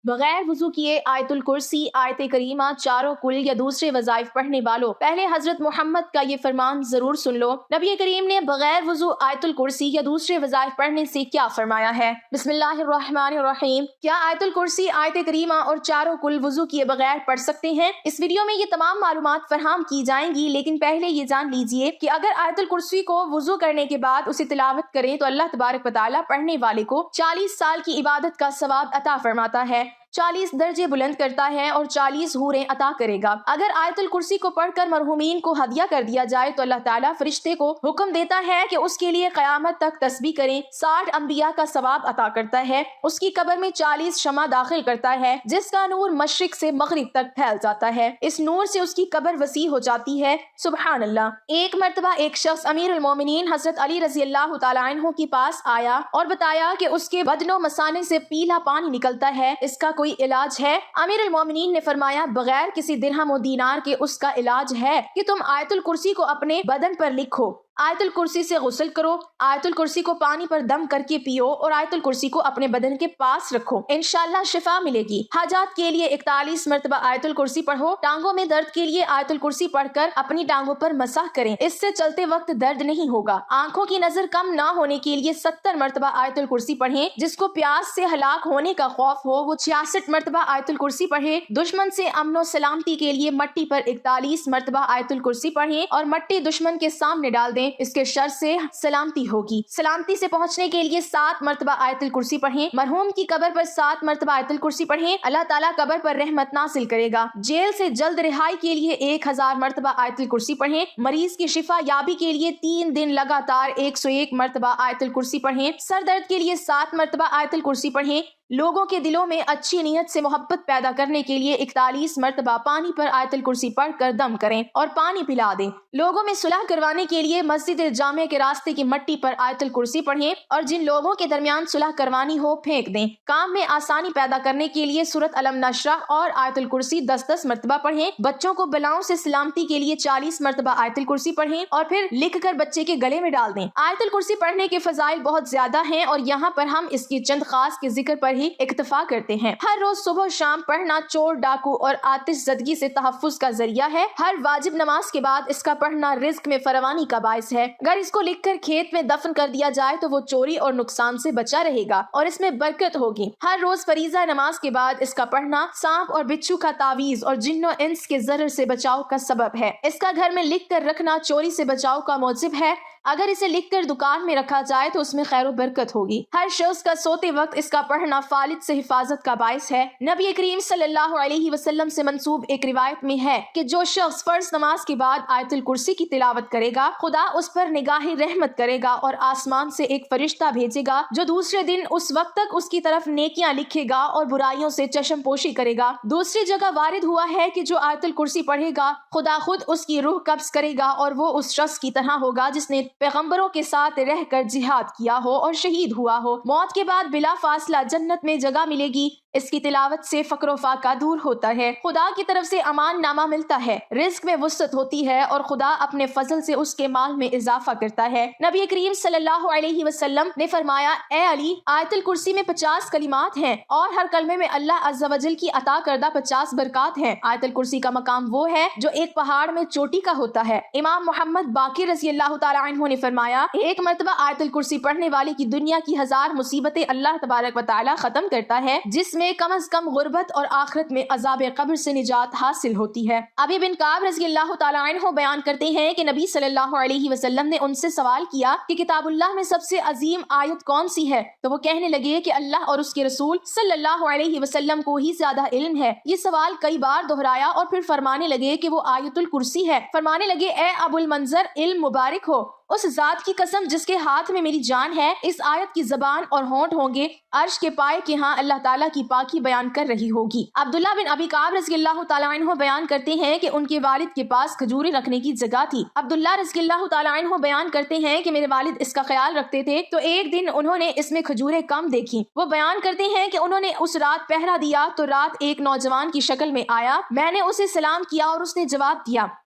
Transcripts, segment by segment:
بغیر وضو کیے آیت الکرسی، آیت کریمہ، چاروں کل یا دوسرے وظائف پڑھنے والوں پہلے حضرت محمد کا یہ فرمان ضرور سن لو۔ نبی کریم نے بغیر وضو آیت الکرسی یا دوسرے وظائف پڑھنے سے کیا فرمایا ہے؟ بسم اللہ الرحمن الرحیم۔ کیا آیت الکرسی، آیت کریمہ اور چاروں کل وضو کیے بغیر پڑھ سکتے ہیں؟ اس ویڈیو میں یہ تمام معلومات فراہم کی جائیں گی، لیکن پہلے یہ جان لیجئے کہ اگر آیت الکرسی کو وضو کرنے کے بعد اسے تلاوت کریں تو اللہ تبارک و تعالیٰ پڑھنے والے کو 40 سال کی عبادت کا ثواب عطا فرماتا ہے، 40 درجے بلند کرتا ہے اور 40 حوریں عطا کرے گا۔ اگر آیت الکرسی کو پڑھ کر مرحومین کو ہدیہ کر دیا جائے تو اللہ تعالیٰ فرشتے کو حکم دیتا ہے کہ اس کے لیے قیامت تک تسبیح کریں، 60 انبیاء کا ثواب عطا کرتا ہے، اس کی قبر میں 40 شمع داخل کرتا ہے جس کا نور مشرق سے مغرب تک پھیل جاتا ہے، اس نور سے اس کی قبر وسیع ہو جاتی ہے۔ سبحان اللہ۔ ایک مرتبہ ایک شخص امیر المومنین حضرت علی رضی اللہ تعالیٰ عنہ کے پاس آیا اور بتایا کہ اس کے بدن و مثانے سے پیلا پانی نکلتا ہے، اس کا کوئی علاج ہے؟ امیر المومنین نے فرمایا بغیر کسی درہم و دینار کے اس کا علاج ہے کہ تم آیت الکرسی کو اپنے بدن پر لکھو، آیت الکرسی سے غسل کرو، آیت الکرسی کو پانی پر دم کر کے پیو اور آیت الکرسی کو اپنے بدن کے پاس رکھو، انشاءاللہ شفا ملے گی۔ حاجات کے لیے 41 مرتبہ آیت الکرسی پڑھو، ٹانگوں میں درد کے لیے آیت الکرسی پڑھ کر اپنی ٹانگوں پر مسح کریں، اس سے چلتے وقت درد نہیں ہوگا۔ آنکھوں کی نظر کم نہ ہونے کے لیے 70 مرتبہ آیت الکرسی پڑھیں، جس کو پیاس سے ہلاک ہونے کا خوف ہو وہ 66 مرتبہ آیت الکرسی پڑھے، دشمن سے امن و سلامتی کے لیے مٹی پر 41 مرتبہ آیت الکرسی پڑھیں اور مٹی دشمن کے سامنے ڈال دیں، اس کے شر سے سلامتی ہوگی۔ سلامتی سے پہنچنے کے لیے 7 مرتبہ آیت الکرسی پڑھیں، مرحوم کی قبر پر 7 مرتبہ آیت الکرسی پڑھیں، اللہ تعالیٰ قبر پر رحمت نازل کرے گا۔ جیل سے جلد رہائی کے لیے 1000 مرتبہ آیت الکرسی پڑھیں، مریض کی شفا یابی کے لیے 3 دن لگاتار 101 مرتبہ آیت الکرسی پڑھیں، سر درد کے لیے 7 مرتبہ آیت الکرسی پڑھیں، لوگوں کے دلوں میں اچھی نیت سے محبت پیدا کرنے کے لیے 41 مرتبہ پانی پر آیت الکرسی پڑھ کر دم کریں اور پانی پلا دیں، لوگوں میں صلح کروانے کے لیے مسجد جامع کے راستے کی مٹی پر آیت الکرسی پڑھیں اور جن لوگوں کے درمیان صلح کروانی ہو پھینک دیں، کام میں آسانی پیدا کرنے کے لیے سورۃ الم نشرح اور آیت الکرسی 10 مرتبہ پڑھیں، بچوں کو بلاؤں سے سلامتی کے لیے 40 مرتبہ آیت الکرسی پڑھیں اور پھر لکھ کر بچے کے گلے میں ڈال دیں۔ آیت الکرسی پڑھنے کے فضائل بہت زیادہ ہیں اور یہاں پر ہم اس کی چند خاص کے ذکر پر ہی اکتفا کرتے ہیں۔ ہر روز صبح و شام پڑھنا چور ڈاکو اور آتش زدگی سے تحفظ کا ذریعہ ہے، ہر واجب نماز کے بعد اس کا پڑھنا رزق میں فراوانی کا باعث ہے، اگر اس کو لکھ کر کھیت میں دفن کر دیا جائے تو وہ چوری اور نقصان سے بچا رہے گا اور اس میں برکت ہوگی۔ ہر روز فریضہ نماز کے بعد اس کا پڑھنا سانپ اور بچھو کا تعویذ اور جن و انس کے ضرر سے بچاؤ کا سبب ہے، اس کا گھر میں لکھ کر رکھنا چوری سے بچاؤ کا موجب ہے، اگر اسے لکھ کر دکان میں رکھا جائے تو اس میں خیر و برکت ہوگی۔ ہر شخص کا سوتے وقت اس کا پڑھنا فالج سے حفاظت کا باعث ہے۔ نبی کریم صلی اللہ علیہ وسلم سے منسوب ایک روایت میں ہے کہ جو شخص فرض نماز کے بعد آیت الکرسی کی تلاوت کرے گا خدا اس پر نگاہ رحمت کرے گا اور آسمان سے ایک فرشتہ بھیجے گا جو دوسرے دن اس وقت تک اس کی طرف نیکیاں لکھے گا اور برائیوں سے چشم پوشی کرے گا۔ دوسری جگہ وارد ہوا ہے کہ جو آیت الکرسی پڑھے گا خدا خود اس کی روح قبض کرے گا اور وہ اس شخص کی طرح ہوگا جس نے پیغمبروں کے ساتھ رہ کر جہاد کیا ہو اور شہید ہوا ہو، موت کے بعد بلا فاصلہ جنت میں جگہ ملے گی۔ اس کی تلاوت سے فقر و فاقہ دور ہوتا ہے، خدا کی طرف سے امان نامہ ملتا ہے، رزق میں وسعت ہوتی ہے اور خدا اپنے فضل سے اس کے مال میں اضافہ کرتا ہے۔ نبی کریم صلی اللہ علیہ وسلم نے فرمایا اے علی، آیت الکرسی میں 50 کلمات ہیں اور ہر کلمے میں اللہ عز و جل کی عطا کردہ 50 برکات ہیں۔ آیت الکرسی کا مقام وہ ہے جو ایک پہاڑ میں چوٹی کا ہوتا ہے۔ امام محمد باقر رضی اللہ تعالیٰ عنہ نے فرمایا ایک مرتبہ آیت الکرسی پڑھنے والے کی دنیا کی 1000 مصیبتیں اللہ تبارک و تعالیٰ ختم کرتا ہے، جس میں کم از کم غربت اور آخرت میں عذاب قبر سے نجات حاصل ہوتی ہے۔ ابی بن کعب رضی اللہ تعالیٰ عنہ بیان کرتے ہیں کہ نبی صلی اللہ علیہ وسلم نے ان سے سوال کیا کہ کتاب اللہ میں سب سے عظیم آیت کون سی ہے؟ تو وہ کہنے لگے کہ اللہ اور اس کے رسول صلی اللہ علیہ وسلم کو ہی زیادہ علم ہے۔ یہ سوال کئی بار دہرایا اور پھر فرمانے لگے کہ وہ آیت الکرسی ہے۔ فرمانے لگے اے ابو المنظر، علم مبارک ہو، اس ذات کی قسم جس کے ہاتھ میں میری جان ہے، اس آیت کی زبان اور ہونٹ ہوں گے، عرش کے پائے کے ہاں اللہ تعالیٰ کی پاکی بیان کر رہی ہوگی۔ عبداللہ بن ابی کعب رضی اللہ تعالیٰ عنہ بیان کرتے ہیں کہ ان کے والد کے پاس کھجوریں رکھنے کی جگہ تھی۔ عبداللہ رضی اللہ تعالیٰ عنہ بیان کرتے ہیں کہ میرے والد اس کا خیال رکھتے تھے تو ایک دن انہوں نے اس میں کھجوریں کم دیکھی۔ وہ بیان کرتے ہیں کہ انہوں نے اس رات پہرا دیا تو رات ایک نوجوان کی شکل میں آیا، میں نے اسے سلام کیا اور اس نے جواب دیا۔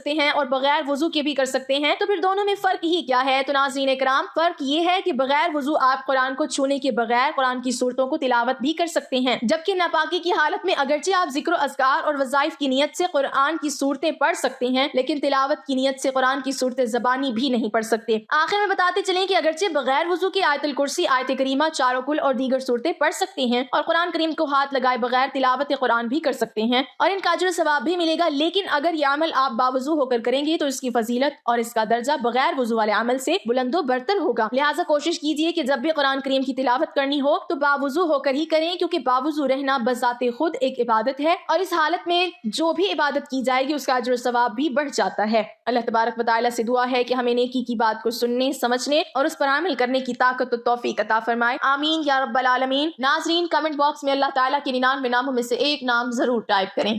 سکتے ہیں اور بغیر وضو کے بھی کر سکتے ہیں، تو پھر دونوں میں فرق ہی کیا ہے؟ تو ناظرین کرام، فرق یہ ہے کہ بغیر وضو آپ قرآن کو چھونے کے بغیر قرآن کی صورتوں کو تلاوت بھی کر سکتے ہیں، جبکہ ناپاکی کی حالت میں اگرچہ آپ ذکر و اذکار اور وظائف کی نیت سے قرآن کی صورتیں پڑھ سکتے ہیں، لیکن تلاوت کی نیت سے قرآن کی صورتیں زبانی بھی نہیں پڑھ سکتے۔ آخر میں بتاتے چلیں کہ اگرچہ بغیر وضو کے آیت الکرسی، آیت کریمہ، چاروں کل اور دیگر صورتیں پڑھ سکتے ہیں اور قرآن کریم کو ہاتھ لگائے بغیر تلاوت قرآن بھی کر سکتے ہیں اور ان کا اجر و ثواب بھی ملے گا، لیکن اگر یہ عمل آپ باوضو ہو کر کریں گے تو اس کی فضیلت اور اس کا درجہ بغیر وضو والے عمل سے بلند و برتر ہوگا۔ لہٰذا کوشش کیجئے کہ جب بھی قرآن کریم کی تلاوت کرنی ہو تو باوضو ہو کر ہی کریں، کیونکہ باوضو رہنا بذات خود ایک عبادت ہے اور اس حالت میں جو بھی عبادت کی جائے گی اس کا اجر و ثواب بھی بڑھ جاتا ہے۔ اللہ تبارک و تعالیٰ سے دعا ہے کہ ہمیں نیکی کی بات کو سننے، سمجھنے اور اس پر عمل کرنے کی طاقت و توفیق عطا فرمائے، آمین یا رب العالمین۔ ناظرین، کمنٹ باکس میں اللہ تعالیٰ کے 99 ناموں میں سے ایک نام ضرور ٹائپ کریں۔